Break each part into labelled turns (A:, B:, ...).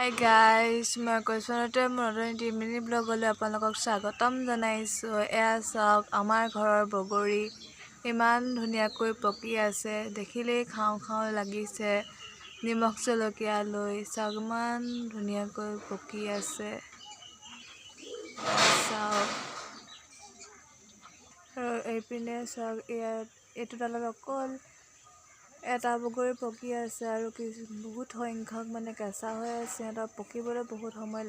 A: Hi guys, মই কৈছোনতে মোৰ নতুন মিনি ব্লগলৈ আপোনালোকক স্বাগতম জনাইছোঁ। এয়া চাওক, আমাৰ ঘৰৰ বগৰী ইমান ধুনীয়াকৈ পকি আছে, দেখিলেই খাওঁ খাওঁ লাগিছে। নিমখ জলকীয়া লৈ চাওক, ইমান ধুনীয়াকৈ পকি আছে। চাওক আৰু এইপিনে চাওক, এইটো ডালত অকল এটা বগৰী পকি আছে আৰু বহুত সংখ্যক কেঁচা হৈ আছে। সিহঁতৰ পকিবলৈ বহুত সময়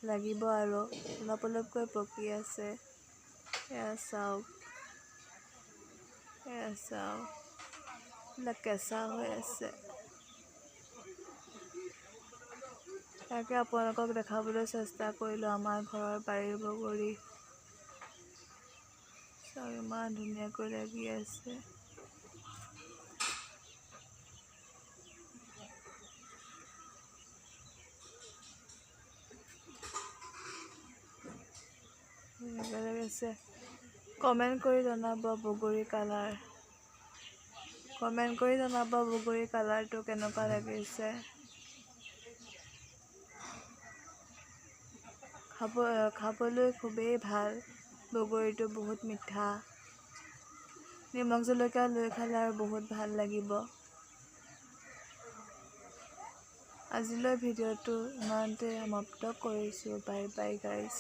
A: লাগিব আৰু অলপ অলপকৈ পকি আছে। এয়া চাওক, এইবিলাক কেঁচা হৈ আছে। তাকে আপোনালোকক দেখাবলৈ চেষ্টা কৰিলোঁ আমাৰ ঘৰৰ বাৰীৰ বগৰী। চাওক, ইমান ধুনীয়াকৈ লাগি আছে। কমেণ্ট কৰি জনাব বগৰী কালাৰটো কেনেকুৱা লাগিছে। খাবলৈ খুবেই ভাল, বগৰীটো বহুত মিঠা। নিমখ জলকীয়া লৈ খালে আৰু বহুত ভাল লাগিব। আজিলৈ ভিডিঅ'টো ইমানতে সমাপ্ত কৰিছোঁ। Bye bye guys.